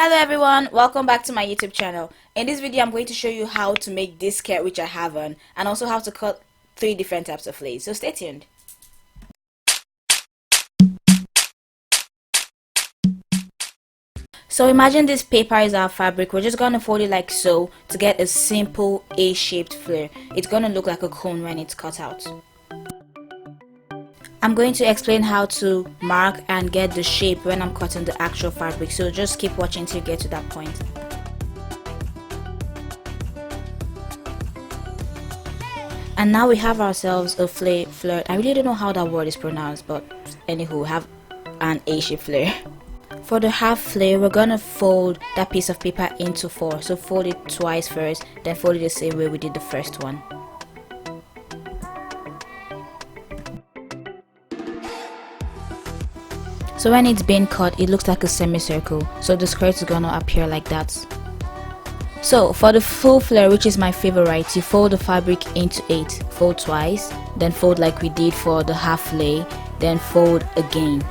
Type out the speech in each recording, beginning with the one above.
Hello everyone, welcome back to my YouTube channel. In this video I'm going to show you how to make this skirt which I have on, and also how to cut 3 different types of lace, so stay tuned. So imagine this paper is our fabric. We're just going to fold it like so to get a simple A-shaped flare. It's going to look like a cone when it's cut out. I'm going to explain how to mark and get the shape when I'm cutting the actual fabric, so just keep watching till you get to that point. And now we have ourselves a flare. I really don't know how that word is pronounced, but anywho, we have an A-shaped flare. For the half flare, we're gonna fold that piece of paper into 4. So fold it twice first, then fold it the same way we did the first one. So when it's been cut, it looks like a semicircle, so the skirt is gonna appear like that. So for the full flare, which is my favorite, you fold the fabric into 8, fold twice, then fold like we did for the half lay, then fold again.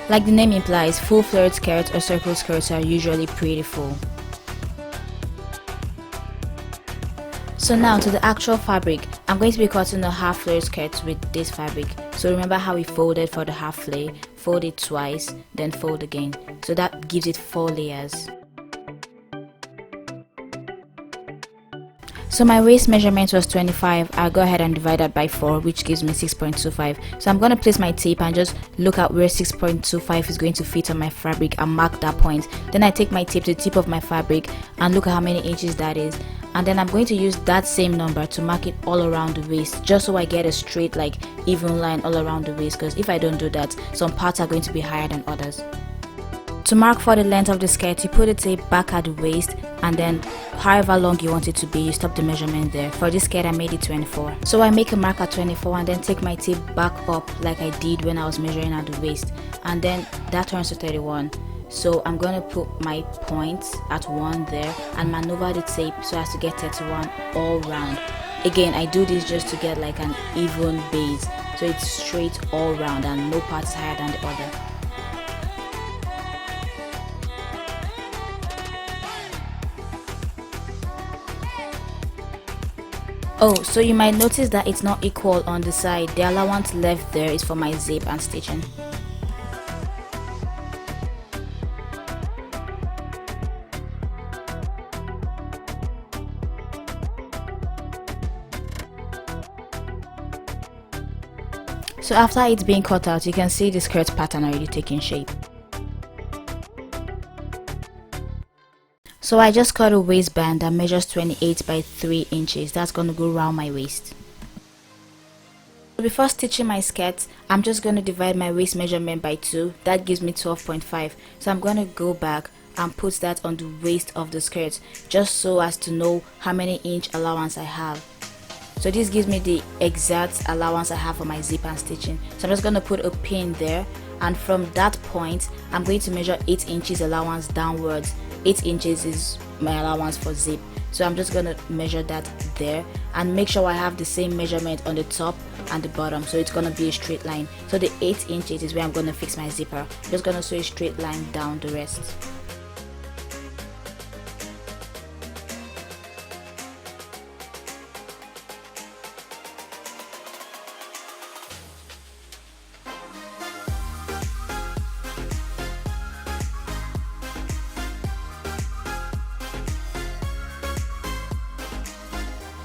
Like the name implies, full flared skirts or circle skirts are usually pretty full. So now to the actual fabric, I'm going to be cutting the half flared skirt with this fabric. So remember how we folded for the half lay, fold it twice, then fold again. So that gives it 4 layers. So my waist measurement was 25. I'll go ahead and divide that by 4, which gives me 6.25. So I'm going to place my tape and just look at where 6.25 is going to fit on my fabric and mark that point. Then I take my tape to the tip of my fabric and look at how many inches that is. And then I'm going to use that same number to mark it all around the waist, just so I get a straight, like even line all around the waist, because if I don't do that, some parts are going to be higher than others. To mark for the length of the skirt, you put the tape back at the waist, and then however long you want it to be, you stop the measurement there. For this skirt I made it 24. So I make a mark at 24 and then take my tape back up like I did when I was measuring at the waist, and then that turns to 31. So I'm going to put my point at 1 there and maneuver the tape so as to get 31 all round. Again, I do this just to get like an even base, so it's straight all round and no part is higher than the other. Oh, so you might notice that it's not equal on the side. The allowance left there is for my zip and stitching. So after it's being cut out, you can see the skirt pattern already taking shape. So I just cut a waistband that measures 28 by 3 inches. That's going to go around my waist. Before stitching my skirt, I'm just going to divide my waist measurement by 2. That gives me 12.5. So I'm going to go back and put that on the waist of the skirt, just so as to know how many inch allowance I have. So this gives me the exact allowance I have for my zip and stitching. So I'm just going to put a pin there, and from that point I'm going to measure 8 inches allowance downwards. 8 inches is my allowance for zip, so I'm just going to measure that there and make sure I have the same measurement on the top and the bottom, so it's going to be a straight line. So the 8 inches is where I'm going to fix my zipper. I'm just going to sew a straight line down the rest.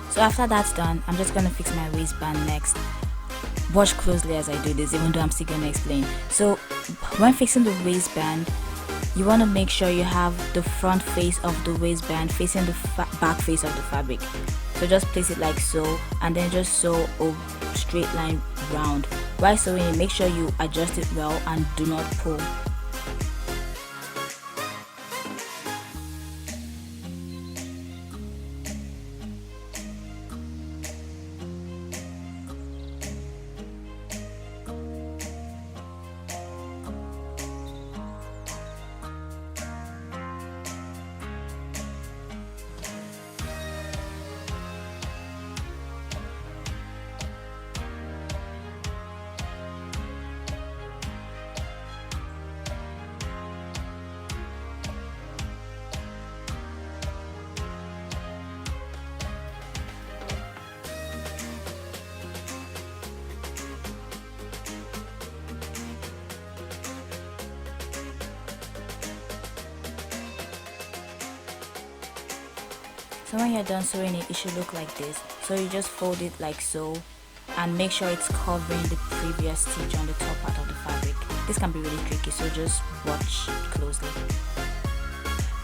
So after that's done, I'm just going to fix my waistband next. Watch closely as I do this, even though I'm still going to explain. So when fixing the waistband, you want to make sure you have the front face of the waistband facing the back face of the fabric. So just place it like so, and then just sew a straight line round. While sewing it, make sure you adjust it well and do not pull. So when you're done sewing it, it should look like this. So you just fold it like so and make sure it's covering the previous stitch on the top part of the fabric. This can be really tricky, so just watch closely.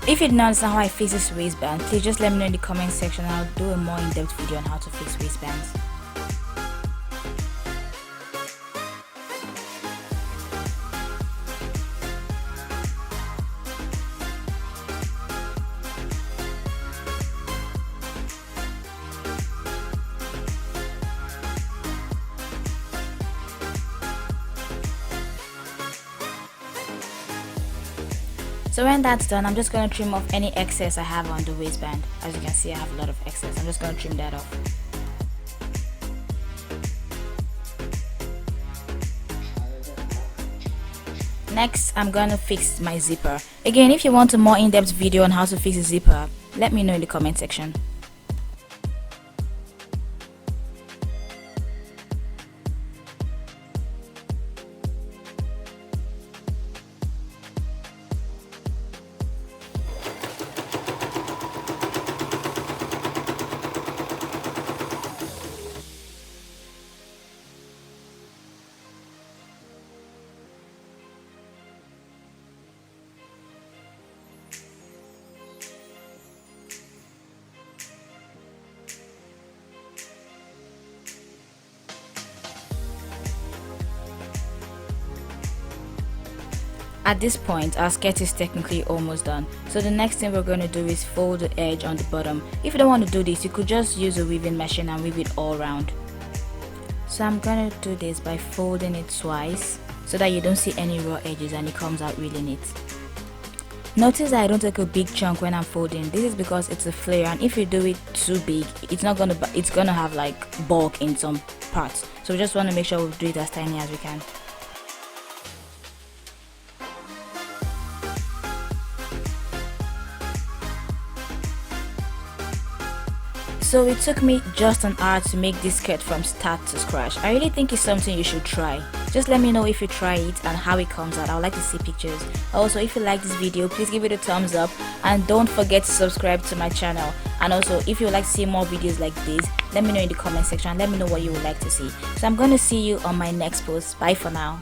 If you don't understand how I fix this waistband, please just let me know in the comment section and I'll do a more in-depth video on how to fix waistbands. So when that's done, I'm just going to trim off any excess I have on the waistband. As you can see, I have a lot of excess. I'm just going to trim that off. Next, I'm going to fix my zipper. Again, if you want a more in-depth video on how to fix a zipper, let me know in the comment section. At this point, our skirt is technically almost done. So the next thing we're going to do is fold the edge on the bottom. If you don't want to do this, you could just use a weaving machine and weave it all around. So I'm going to do this by folding it twice so that you don't see any raw edges and it comes out really neat. Notice that I don't take a big chunk when I'm folding. This is because it's a flare, and if you do it too big, it's gonna have like bulk in some parts. So we just want to make sure we do it as tiny as we can. So it took me just an hour to make this skirt from start to scratch. I really think it's something you should try. Just let me know if you try it and how it comes out. I would like to see pictures. Also, if you like this video, please give it a thumbs up and don't forget to subscribe to my channel. And also, if you would like to see more videos like this, let me know in the comment section and let me know what you would like to see. So I'm going to see you on my next post. Bye for now.